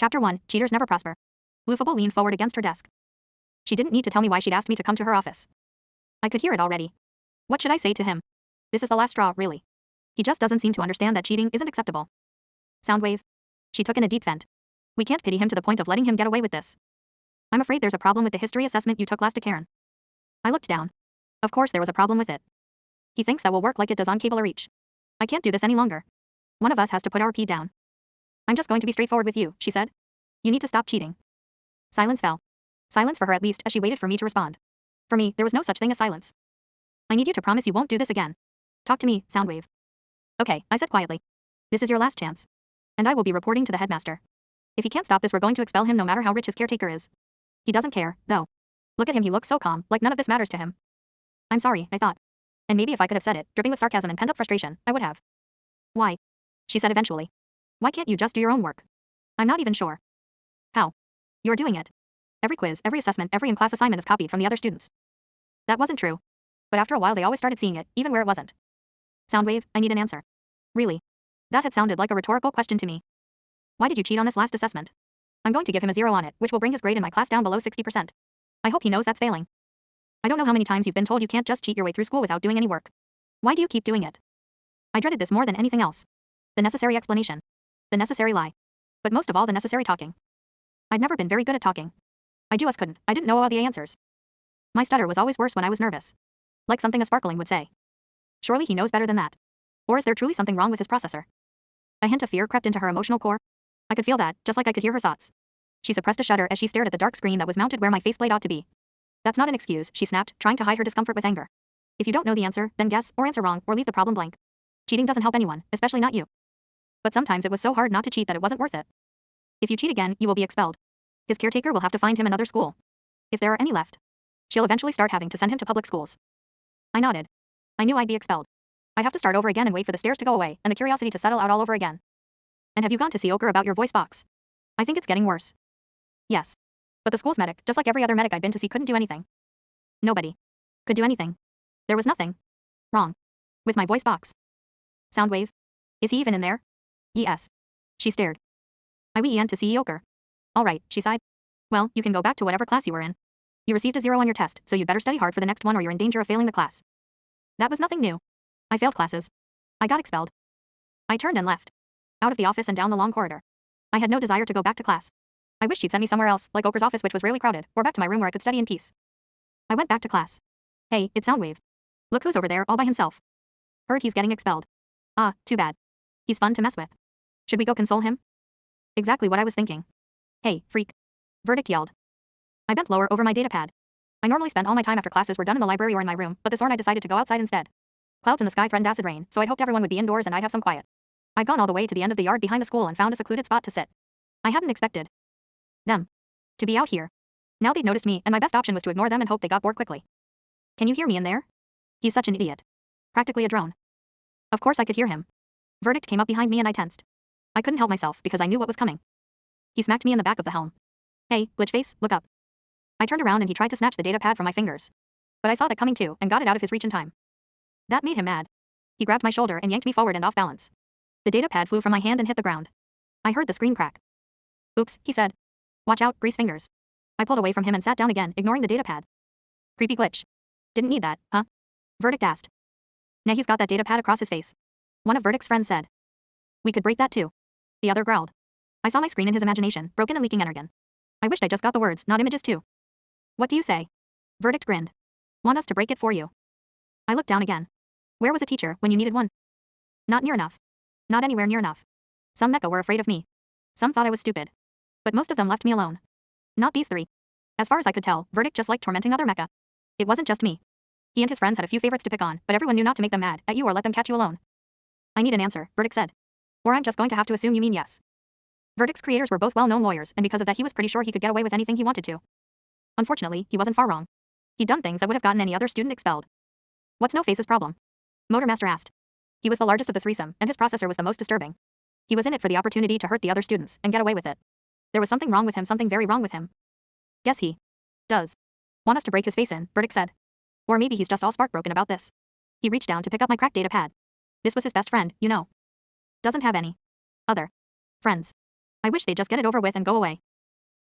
Chapter 1, Cheaters Never Prosper. Loofable leaned forward against her desk. She didn't need to tell me why she'd asked me to come to her office. I could hear it already. What should I say to him? This is the last straw, really. He just doesn't seem to understand that cheating isn't acceptable. Soundwave. She took in a deep vent. We can't pity him to the point of letting him get away with this. I'm afraid there's a problem with the history assessment you took last to Karen. I looked down. Of course there was a problem with it. He thinks that will work like it does on Cable or Reach. I can't do this any longer. One of us has to put our P down. I'm just going to be straightforward with you, she said. You need to stop cheating. Silence fell. Silence for her at least as she waited for me to respond. For me, there was no such thing as silence. I need you to promise you won't do this again. Talk to me, Soundwave. Okay, I said quietly. This is your last chance. And I will be reporting to the headmaster. If he can't stop this, we're going to expel him no matter how rich his caretaker is. He doesn't care, though. Look at him, he looks so calm, like none of this matters to him. I'm sorry, I thought. And maybe if I could have said it, dripping with sarcasm and pent-up frustration, I would have. Why? She said eventually. Why can't you just do your own work? I'm not even sure. How? You're doing it. Every quiz, every assessment, every in-class assignment is copied from the other students. That wasn't true. But after a while they always started seeing it, even where it wasn't. Soundwave, I need an answer. Really? That had sounded like a rhetorical question to me. Why did you cheat on this last assessment? I'm going to give him a 0 on it, which will bring his grade in my class down below 60%. I hope he knows that's failing. I don't know how many times you've been told you can't just cheat your way through school without doing any work. Why do you keep doing it? I dreaded this more than anything else. The necessary explanation. The necessary lie. But most of all, the necessary talking. I'd never been very good at talking. I couldn't. I didn't know all the answers. My stutter was always worse when I was nervous. Like something a sparkling would say. Surely he knows better than that. Or is there truly something wrong with his processor? A hint of fear crept into her emotional core. I could feel that, just like I could hear her thoughts. She suppressed a shudder as she stared at the dark screen that was mounted where my faceplate ought to be. That's not an excuse, she snapped, trying to hide her discomfort with anger. If you don't know the answer, then guess, or answer wrong, or leave the problem blank. Cheating doesn't help anyone, especially not you. But sometimes it was so hard not to cheat that it wasn't worth it. If you cheat again, you will be expelled. His caretaker will have to find him another school. If there are any left. She'll eventually start having to send him to public schools. I nodded. I knew I'd be expelled. I'd have to start over again and wait for the stares to go away, and the curiosity to settle out all over again. And have you gone to see Oker about your voice box? I think it's getting worse. Yes. But the school's medic, just like every other medic I'd been to see, couldn't do anything. Nobody could do anything. There was nothing wrong with my voice box. Soundwave? Is he even in there? Yes. She stared. I went to see Oker. All right, she sighed. Well, you can go back to whatever class you were in. You received a 0 on your test, so you'd better study hard for the next one or you're in danger of failing the class. That was nothing new. I failed classes. I got expelled. I turned and left. Out of the office and down the long corridor. I had no desire to go back to class. I wished she'd send me somewhere else, like Oker's office, which was rarely crowded, or back to my room where I could study in peace. I went back to class. Hey, it's Soundwave. Look who's over there, all by himself. Heard he's getting expelled. Ah, too bad. He's fun to mess with. Should we go console him? Exactly what I was thinking. Hey, freak. Verdict yelled. I bent lower over my datapad. I normally spent all my time after classes were done in the library or in my room, but this morning I decided to go outside instead. Clouds in the sky threatened acid rain, so I'd hoped everyone would be indoors and I'd have some quiet. I'd gone all the way to the end of the yard behind the school and found a secluded spot to sit. I hadn't expected them to be out here. Now they'd noticed me, and my best option was to ignore them and hope they got bored quickly. Can you hear me in there? He's such an idiot. Practically a drone. Of course I could hear him. Verdict came up behind me and I tensed. I couldn't help myself because I knew what was coming. He smacked me in the back of the helm. Hey, glitchface, look up. I turned around and he tried to snatch the datapad from my fingers. But I saw that coming too and got it out of his reach in time. That made him mad. He grabbed my shoulder and yanked me forward and off balance. The datapad flew from my hand and hit the ground. I heard the screen crack. Oops, he said. Watch out, grease fingers. I pulled away from him and sat down again, ignoring the datapad. Creepy glitch. Didn't need that, huh? Verdict asked. Now he's got that datapad across his face. One of Verdict's friends said. We could break that too. The other growled. I saw my screen in his imagination, broken and leaking energon. I wished I just got the words, not images too. What do you say? Verdict grinned. Want us to break it for you? I looked down again. Where was a teacher when you needed one? Not near enough. Not anywhere near enough. Some mecha were afraid of me. Some thought I was stupid. But most of them left me alone. Not these three. As far as I could tell, Verdict just liked tormenting other mecha. It wasn't just me. He and his friends had a few favorites to pick on, but everyone knew not to make them mad at you or let them catch you alone. I need an answer, Verdict said. Or I'm just going to have to assume you mean yes. Verdict's creators were both well-known lawyers, and because of that he was pretty sure he could get away with anything he wanted to. Unfortunately, he wasn't far wrong. He'd done things that would have gotten any other student expelled. What's No Face's problem? Motormaster asked. He was the largest of the threesome, and his processor was the most disturbing. He was in it for the opportunity to hurt the other students and get away with it. There was something wrong with him, something very wrong with him. Guess he does want us to break his face in, Verdict said. Or maybe he's just all spark broken about this. He reached down to pick up my cracked datapad. This was his best friend, you know. Doesn't have any other friends. I wish they'd just get it over with and go away.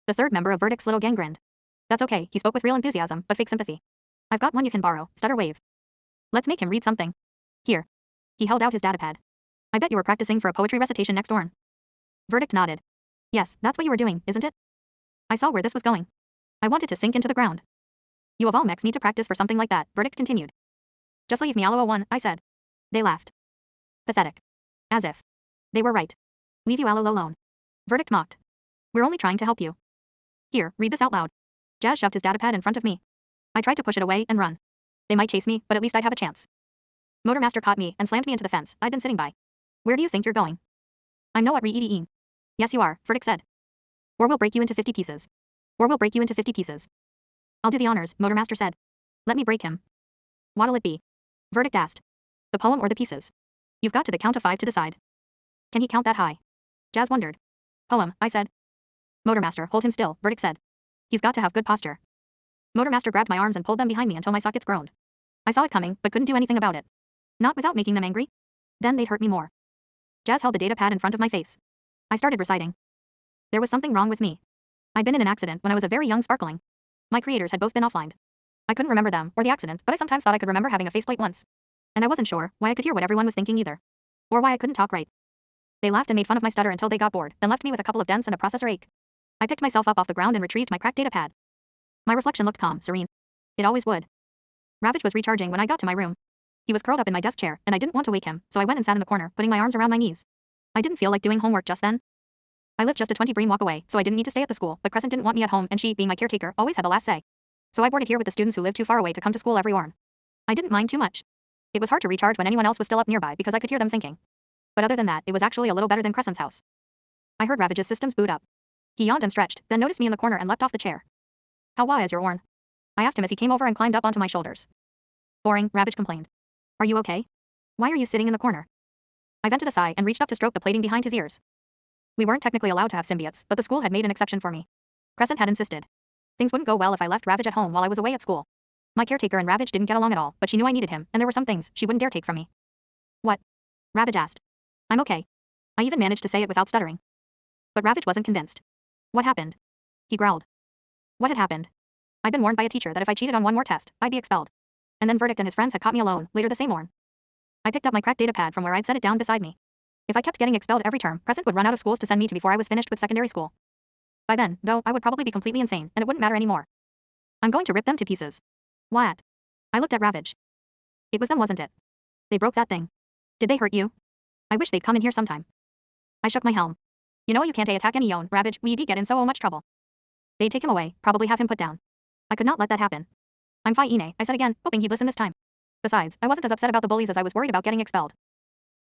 The third member of Verdict's little gang grinned. That's okay, he spoke with real enthusiasm, but fake sympathy. I've got one you can borrow, Stutterwave. Let's make him read something. Here. He held out his datapad. I bet you were practicing for a poetry recitation next door. Verdict nodded. Yes, that's what you were doing, isn't it? I saw where this was going. I wanted to sink into the ground. You of all mechs need to practice for something like that, Verdict continued. Just leave me alone, I said. They laughed. Pathetic. As if. They were right. Leave you alone. Verdict mocked. We're only trying to help you. Here, read this out loud. Jazz shoved his datapad in front of me. I tried to push it away and run. They might chase me, but at least I'd have a chance. Motormaster caught me and slammed me into the fence I'd been sitting by. Where do you think you're going? I'm no at re-eating. Yes you are, Verdict said. Or we'll break you into 50 pieces. Or we'll break you into 50 pieces. I'll do the honors, Motormaster said. Let me break him. What'll it be? Verdict asked. The poem or the pieces? You've got to the count of 5 to decide. Can he count that high? Jazz wondered. Poem, I said. Motormaster, hold him still, Verdict said. He's got to have good posture. Motormaster grabbed my arms and pulled them behind me until my sockets groaned. I saw it coming, but couldn't do anything about it. Not without making them angry. Then they'd hurt me more. Jazz held the datapad in front of my face. I started reciting. There was something wrong with me. I'd been in an accident when I was a very young sparkling. My creators had both been offline. I couldn't remember them or the accident, but I sometimes thought I could remember having a faceplate once. And I wasn't sure why I could hear what everyone was thinking either. Or why I couldn't talk right. They laughed and made fun of my stutter until they got bored, then left me with a couple of dents and a processor ache. I picked myself up off the ground and retrieved my cracked datapad. My reflection looked calm, serene. It always would. Ravage was recharging when I got to my room. He was curled up in my desk chair, and I didn't want to wake him, so I went and sat in the corner, putting my arms around my knees. I didn't feel like doing homework just then. I lived just a 20 brain walk away, so I didn't need to stay at the school, but Crescent didn't want me at home, and she, being my caretaker, always had the last say. So I boarded here with the students who lived too far away to come to school every morn. I didn't mind too much. It was hard to recharge when anyone else was still up nearby because I could hear them thinking. But other than that, it was actually a little better than Crescent's house. I heard Ravage's systems boot up. He yawned and stretched, then noticed me in the corner and leapt off the chair. How is your Orn? I asked him as he came over and climbed up onto my shoulders. Boring, Ravage complained. Are you okay? Why are you sitting in the corner? I vented a sigh and reached up to stroke the plating behind his ears. We weren't technically allowed to have symbiotes, but the school had made an exception for me. Crescent had insisted. Things wouldn't go well if I left Ravage at home while I was away at school. My caretaker and Ravage didn't get along at all, but she knew I needed him, and there were some things she wouldn't dare take from me. What? Ravage asked. I'm okay. I even managed to say it without stuttering. But Ravage wasn't convinced. What happened? He growled. What had happened? I'd been warned by a teacher that if I cheated on one more test, I'd be expelled. And then Verdict and his friends had caught me alone, later the same morn. I picked up my cracked datapad from where I'd set it down beside me. If I kept getting expelled every term, Crescent would run out of schools to send me to before I was finished with secondary school. By then, though, I would probably be completely insane, and it wouldn't matter anymore. I'm going to rip them to pieces. What? I looked at Ravage. It was them, wasn't it? They broke that thing. Did they hurt you? I wish they'd come in here sometime. I shook my helm. You know you can't attack any own, Ravage, we'd get in so much trouble. They'd take him away, probably have him put down. I could not let that happen. I'm fine, I said again, hoping he'd listen this time. Besides, I wasn't as upset about the bullies as I was worried about getting expelled.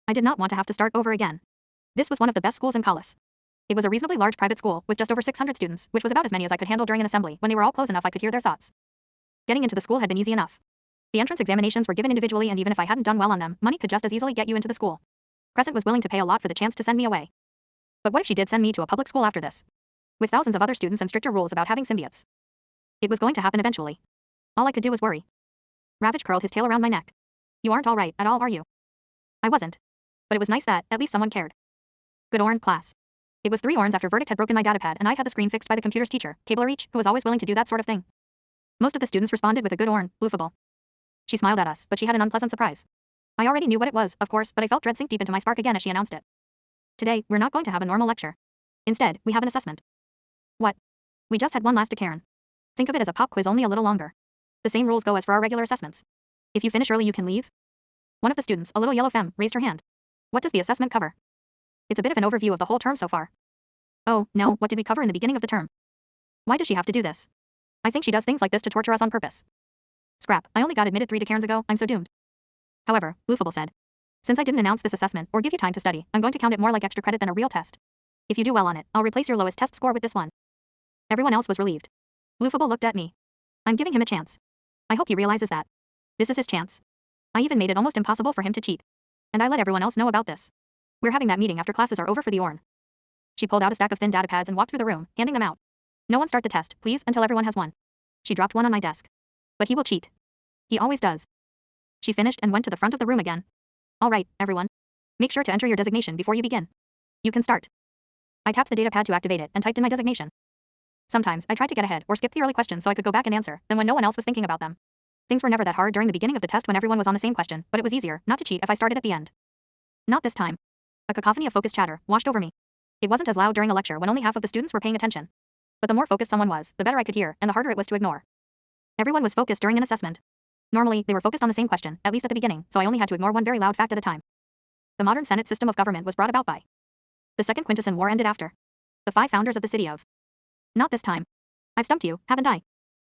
I did not want to have to start over again. This was one of the best schools in Collis. It was a reasonably large private school with just over 600 students, which was about as many as I could handle during an assembly when they were all close enough I could hear their thoughts. Getting into the school had been easy enough. The entrance examinations were given individually, and even if I hadn't done well on them, money could just as easily get you into the school. Crescent was willing to pay a lot for the chance to send me away. But what if she did send me to a public school after this? With thousands of other students and stricter rules about having symbiotes. It was going to happen eventually. All I could do was worry. Ravage curled his tail around my neck. You aren't all right at all, are you? I wasn't. But it was nice that, at least someone cared. Good Orn, class. It was 3 Orns after Verdict had broken my datapad and I had the screen fixed by the computer's teacher, Cablereach, who was always willing to do that sort of thing. Most of the students responded with a good Orn, Bloofable. She smiled at us, but she had an unpleasant surprise. I already knew what it was, of course, but I felt dread sink deep into my spark again as she announced it. Today, we're not going to have a normal lecture. Instead, we have an assessment. What? We just had one last Karen. Think of it as a pop quiz, only a little longer. The same rules go as for our regular assessments. If you finish early, you can leave. One of the students, a little yellow femme, raised her hand. What does the assessment cover? It's a bit of an overview of the whole term so far. Oh, no, what did we cover in the beginning of the term? Why does she have to do this? I think she does things like this to torture us on purpose. Scrap, I only got admitted 3 Karens ago, I'm so doomed. However, Bloofable said. Since I didn't announce this assessment or give you time to study, I'm going to count it more like extra credit than a real test. If you do well on it, I'll replace your lowest test score with this one. Everyone else was relieved. Bloofable looked at me. I'm giving him a chance. I hope he realizes that. This is his chance. I even made it almost impossible for him to cheat. And I let everyone else know about this. We're having that meeting after classes are over for the Orn. She pulled out a stack of thin datapads and walked through the room, handing them out. No one start the test, please, until everyone has one. She dropped one on my desk. But he will cheat. He always does. She finished and went to the front of the room again. All right, everyone. Make sure to enter your designation before you begin. You can start. I tapped the data pad to activate it and typed in my designation. Sometimes, I tried to get ahead or skip the early questions so I could go back and answer them when no one else was thinking about them. Things were never that hard during the beginning of the test when everyone was on the same question, but it was easier not to cheat if I started at the end. Not this time. A cacophony of focused chatter washed over me. It wasn't as loud during a lecture when only half of the students were paying attention. But the more focused someone was, the better I could hear, and the harder it was to ignore. Everyone was focused during an assessment. Normally, they were focused on the same question, at least at the beginning, so I only had to ignore one very loud fact at a time. The modern Senate system of government was brought about by the Second Quintesson War ended after the 5 founders of the city of. Not this time. I've stumped you, haven't I?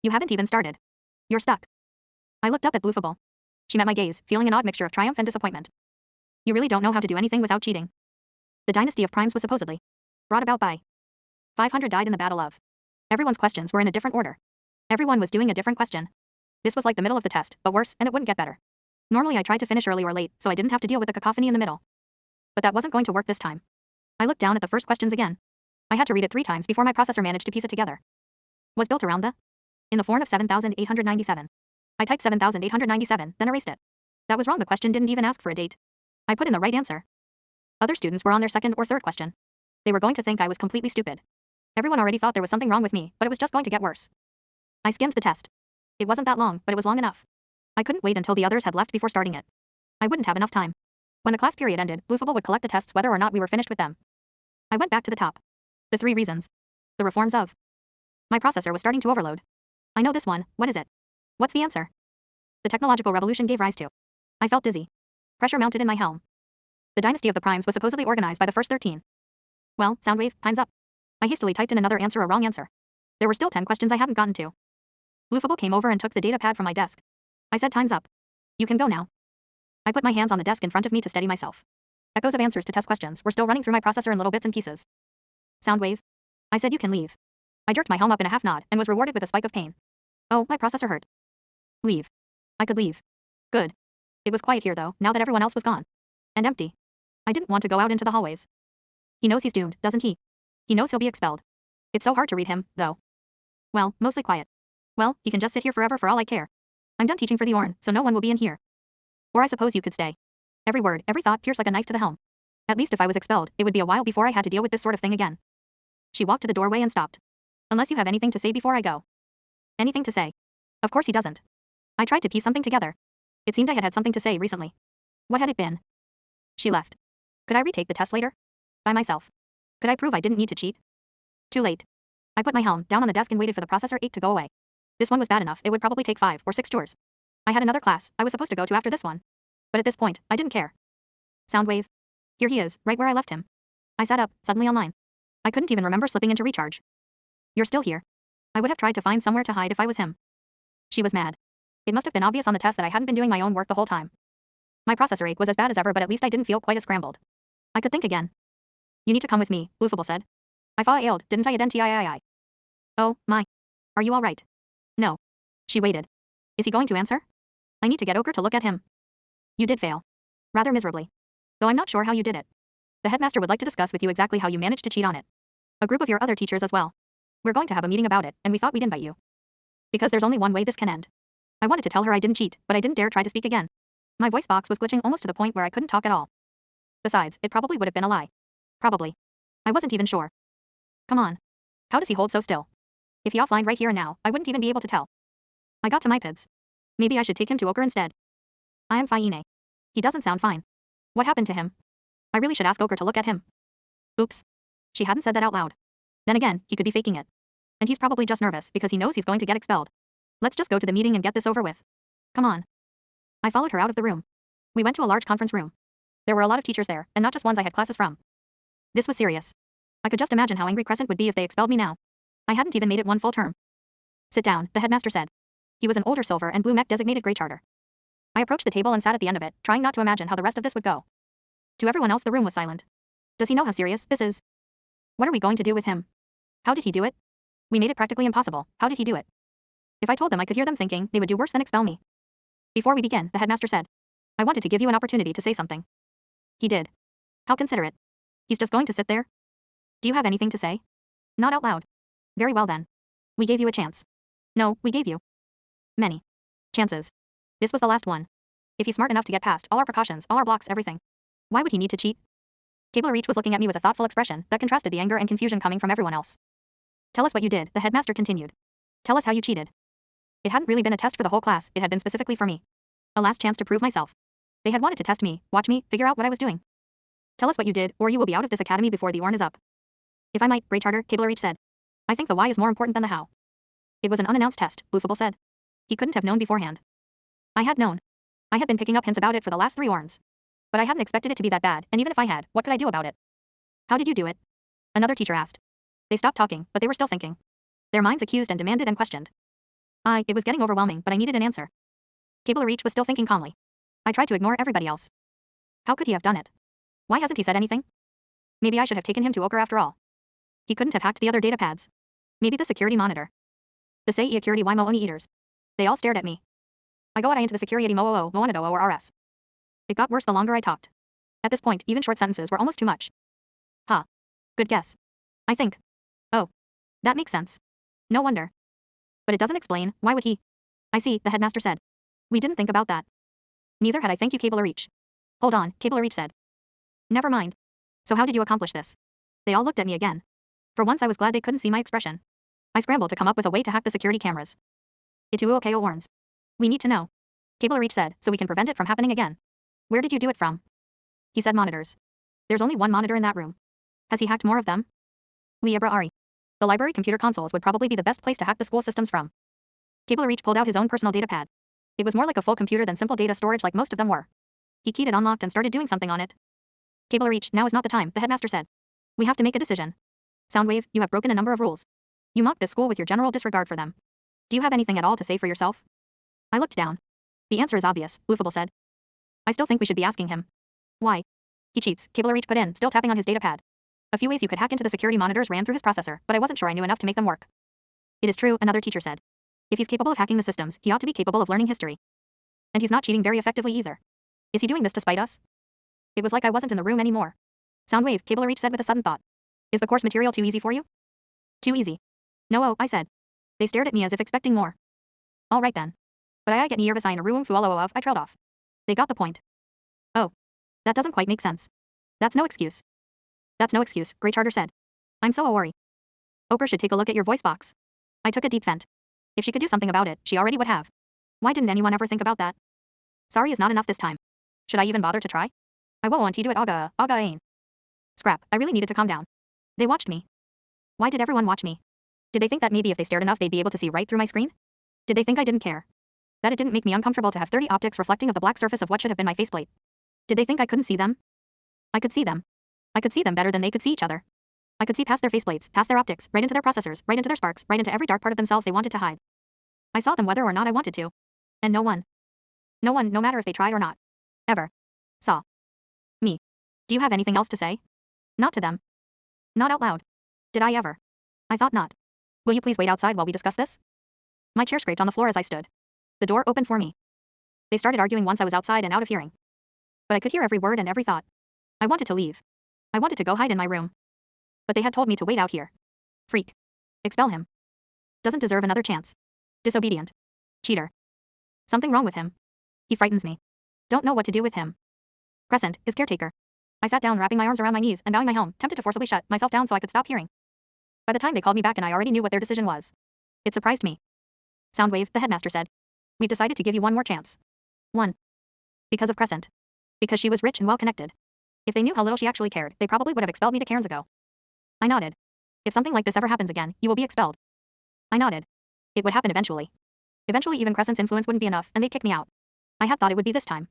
You haven't even started. You're stuck. I looked up at Bluefable. She met my gaze, feeling an odd mixture of triumph and disappointment. You really don't know how to do anything without cheating. The dynasty of primes was supposedly brought about by 500 died in the battle of. Everyone's questions were in a different order. Everyone was doing a different question. This was like the middle of the test, but worse, and it wouldn't get better. Normally I tried to finish early or late, so I didn't have to deal with the cacophony in the middle. But that wasn't going to work this time. I looked down at the first questions again. I had to read it 3 times before my processor managed to piece it together. Was built around the in the form of 7,897. I typed 7,897, then erased it. That was wrong. The question didn't even ask for a date. I put in the right answer. Other students were on their second or third question. They were going to think I was completely stupid. Everyone already thought there was something wrong with me, but it was just going to get worse. I skimmed the test. It wasn't that long, but it was long enough. I couldn't wait until the others had left before starting it. I wouldn't have enough time. When the class period ended, Bluefable would collect the tests whether or not we were finished with them. I went back to the top. The 3 reasons. The reforms of. My processor was starting to overload. I know this one, what is it? What's the answer? The technological revolution gave rise to. I felt dizzy. Pressure mounted in my helm. The dynasty of the primes was supposedly organized by the first 13. Well, Soundwave, time's up. I hastily typed in another answer, a wrong answer. There were still 10 questions I hadn't gotten to. Bluefable came over and took the data pad from my desk. I said, time's up. You can go now. I put my hands on the desk in front of me to steady myself. Echoes of answers to test questions were still running through my processor in little bits and pieces. Soundwave. I said, you can leave. I jerked my helm up in a half nod and was rewarded with a spike of pain. Oh, my processor hurt. Leave. I could leave. Good. It was quiet here though, now that everyone else was gone. And empty. I didn't want to go out into the hallways. He knows he's doomed, doesn't he? He knows he'll be expelled. It's so hard to read him, though. Well, mostly quiet. Well, he can just sit here forever for all I care. I'm done teaching for the Orn, so no one will be in here. Or I suppose you could stay. Every word, every thought pierced like a knife to the helm. At least if I was expelled, it would be a while before I had to deal with this sort of thing again. She walked to the doorway and stopped. Unless you have anything to say before I go. Anything to say? Of course he doesn't. I tried to piece something together. It seemed I had had something to say recently. What had it been? She left. Could I retake the test later? By myself. Could I prove I didn't need to cheat? Too late. I put my helm down on the desk and waited for the processor ache to go away. This one was bad enough, it would probably take 5 or 6 tours. I had another class I was supposed to go to after this one. But at this point, I didn't care. Soundwave. Here he is, right where I left him. I sat up, suddenly online. I couldn't even remember slipping into recharge. You're still here. I would have tried to find somewhere to hide if I was him. She was mad. It must have been obvious on the test that I hadn't been doing my own work the whole time. My processor ache was as bad as ever, but at least I didn't feel quite as scrambled. I could think again. You need to come with me, Bluefable said. I thought I ailed, didn't I? I. Oh, my. Are you all right? No. She waited. Is he going to answer? I need to get Ochre to look at him. You did fail. Rather miserably. Though I'm not sure how you did it. The headmaster would like to discuss with you exactly how you managed to cheat on it. A group of your other teachers as well. We're going to have a meeting about it, and we thought we'd invite you. Because there's only one way this can end. I wanted to tell her I didn't cheat, but I didn't dare try to speak again. My voice box was glitching almost to the point where I couldn't talk at all. Besides, it probably would have been a lie. Probably. I wasn't even sure. Come on. How does he hold so still? If he offlined right here and now, I wouldn't even be able to tell. I got to my pids. Maybe I should take him to Ochre instead. I am fine. He doesn't sound fine. What happened to him? I really should ask Ochre to look at him. Oops. She hadn't said that out loud. Then again, he could be faking it. And he's probably just nervous because he knows he's going to get expelled. Let's just go to the meeting and get this over with. Come on. I followed her out of the room. We went to a large conference room. There were a lot of teachers there, and not just ones I had classes from. This was serious. I could just imagine how angry Crescent would be if they expelled me now. I hadn't even made it 1 full term. Sit down, the headmaster said. He was an older silver and blue mech designated Grey Charter. I approached the table and sat at the end of it, trying not to imagine how the rest of this would go. To everyone else, the room was silent. Does he know how serious this is? What are we going to do with him? How did he do it? We made it practically impossible. How did he do it? If I told them, I could hear them thinking they would do worse than expel me. Before we begin, the headmaster said, I wanted to give you an opportunity to say something. He did. How considerate. He's just going to sit there? Do you have anything to say? Not out loud. Very well then. We gave you a chance. No, we gave you many chances. This was the last one. If he's smart enough to get past all our precautions, all our blocks, everything, why would he need to cheat? Cable Reach was looking at me with a thoughtful expression that contrasted the anger and confusion coming from everyone else. Tell us what you did, the headmaster continued. Tell us how you cheated. It hadn't really been a test for the whole class, it had been specifically for me. A last chance to prove myself. They had wanted to test me, watch me, figure out what I was doing. Tell us what you did, or you will be out of this academy before the horn is up. If I might, Grey Charter, Cable Reach said. I think the why is more important than the how. It was an unannounced test, Boofable said. He couldn't have known beforehand. I had known. I had been picking up hints about it for the last 3 horns. But I hadn't expected it to be that bad, and even if I had, what could I do about it? How did you do it? Another teacher asked. They stopped talking, but they were still thinking. Their minds accused and demanded and questioned. It was getting overwhelming, but I needed an answer. Cable Reach was still thinking calmly. I tried to ignore everybody else. How could he have done it? Why hasn't he said anything? Maybe I should have taken him to Ochre after all. He couldn't have hacked the other data pads. Maybe the security monitor. The Sei Security Wimo Oni Eaters. They all stared at me. I go into the security Moo Moanado or RS. It got worse the longer I talked. At this point, even short sentences were almost too much. Huh. Good guess. I think. Oh. That makes sense. No wonder. But it doesn't explain, why would he? I see, the headmaster said. We didn't think about that. Neither had I. Thank you, Cable Reach. Hold on, Cable Reach said. Never mind. So how did you accomplish this? They all looked at me again. For once I was glad they couldn't see my expression. I scrambled to come up with a way to hack the security cameras. Itu Okeo warns. We need to know. Cable Reach said, so we can prevent it from happening again. Where did you do it from? He said monitors. There's only one monitor in that room. Has he hacked more of them? Liebra Ari. The library computer consoles would probably be the best place to hack the school systems from. Cable Reach pulled out his own personal data pad. It was more like a full computer than simple data storage like most of them were. He keyed it unlocked and started doing something on it. Cable Reach, now is not the time, the headmaster said. We have to make a decision. Soundwave, you have broken a number of rules. You mocked this school with your general disregard for them. Do you have anything at all to say for yourself? I looked down. The answer is obvious, Woofable said. I still think we should be asking him. Why? He cheats, Cable Reach put in, still tapping on his data pad. A few ways you could hack into the security monitors ran through his processor, but I wasn't sure I knew enough to make them work. It is true, another teacher said. If he's capable of hacking the systems, he ought to be capable of learning history. And he's not cheating very effectively either. Is he doing this to spite us? It was like I wasn't in the room anymore. Soundwave, Cable Reach said with a sudden thought. Is the course material too easy for you? Too easy. No, I said. They stared at me as if expecting more. All right then. But I get nervous in a room full of, I trailed off. They got the point. Oh. That doesn't quite make sense. That's no excuse. That's no excuse, Grey Charter said. I'm so worried. Oprah should take a look at your voice box. I took a deep vent. If she could do something about it, she already would have. Why didn't anyone ever think about that? Sorry is not enough this time. Should I even bother to try? I won't want to do it aga ain. Scrap, I really needed to calm down. They watched me. Why did everyone watch me? Did they think that maybe if they stared enough they'd be able to see right through my screen? Did they think I didn't care? That it didn't make me uncomfortable to have 30 optics reflecting of the black surface of what should have been my faceplate? Did they think I couldn't see them? I could see them. I could see them better than they could see each other. I could see past their faceplates, past their optics, right into their processors, right into their sparks, right into every dark part of themselves they wanted to hide. I saw them whether or not I wanted to. And no one, no matter if they tried or not, ever saw me. Do you have anything else to say? Not to them. Not out loud. Did I ever? I thought not. Will you please wait outside while we discuss this? My chair scraped on the floor as I stood. The door opened for me. They started arguing once I was outside and out of hearing. But I could hear every word and every thought. I wanted to leave. I wanted to go hide in my room. But they had told me to wait out here. Freak. Expel him. Doesn't deserve another chance. Disobedient. Cheater. Something wrong with him. He frightens me. Don't know what to do with him. Crescent, his caretaker. I sat down wrapping my arms around my knees and bowing my helm, tempted to forcibly shut myself down so I could stop hearing. By the time they called me back and I already knew what their decision was. It surprised me. Soundwave, the headmaster said. We've decided to give you one more chance. One. Because of Crescent. Because she was rich and well-connected. If they knew how little she actually cared, they probably would have expelled me to Cairns ago. I nodded. If something like this ever happens again, you will be expelled. I nodded. It would happen eventually. Eventually even Crescent's influence wouldn't be enough, and they'd kick me out. I had thought it would be this time.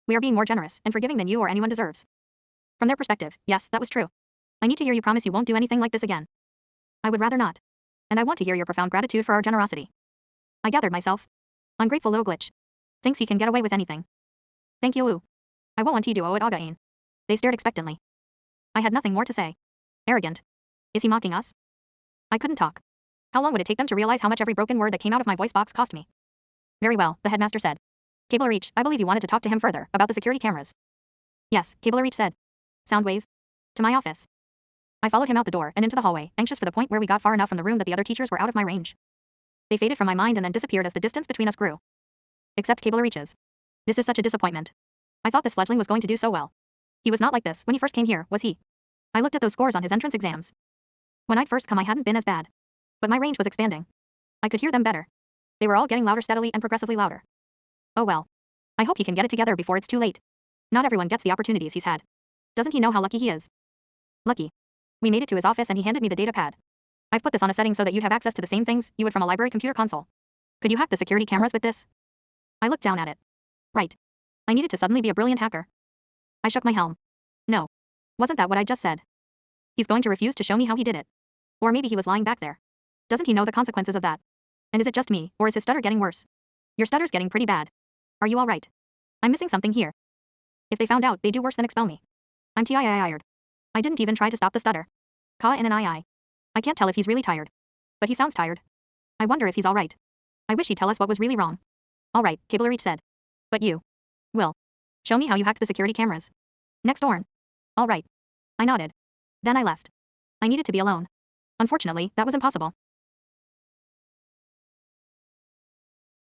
We are being more generous and forgiving than you or anyone deserves. From their perspective, yes, that was true. I need to hear you promise you won't do anything like this again. I would rather not. And I want to hear your profound gratitude for our generosity. I gathered myself. Ungrateful little glitch. Thinks he can get away with anything. Thank you, Wu. I won't want to do it again. They stared expectantly. I had nothing more to say. Arrogant. Is he mocking us? I couldn't talk. How long would it take them to realize how much every broken word that came out of my voice box cost me? Very well, the headmaster said. Cable Reach, I believe you wanted to talk to him further about the security cameras. Yes, Cable Reach said. Soundwave. To my office. I followed him out the door and into the hallway, anxious for the point where we got far enough from the room that the other teachers were out of my range. They faded from my mind and then disappeared as the distance between us grew. Except Cable Reach's. This is such a disappointment. I thought this fledgling was going to do so well. He was not like this when he first came here, was he? I looked at those scores on his entrance exams. When I'd first come I hadn't been as bad. But my range was expanding. I could hear them better. They were all getting louder steadily and progressively louder. Oh well. I hope he can get it together before it's too late. Not everyone gets the opportunities he's had. Doesn't he know how lucky he is? Lucky. We made it to his office and he handed me the data pad. I've put this on a setting so that you'd have access to the same things you would from a library computer console. Could you hack the security cameras with this? I looked down at it. Right. I needed to suddenly be a brilliant hacker. I shook my helm. No. Wasn't that what I just said? He's going to refuse to show me how he did it. Or maybe he was lying back there. Doesn't he know the consequences of that? And is it just me, or is his stutter getting worse? Your stutter's getting pretty bad. Are you alright? I'm missing something here. If they found out, they'd do worse than expel me. I'm tired. I didn't even try to stop the stutter. Ka in an I. I can't tell if he's really tired. But he sounds tired. I wonder if he's alright. I wish he'd tell us what was really wrong. Alright, Cablereach said. But you. Will. Show me how you hacked the security cameras. Next Orn. Alright. I nodded. Then I left. I needed to be alone. Unfortunately, that was impossible.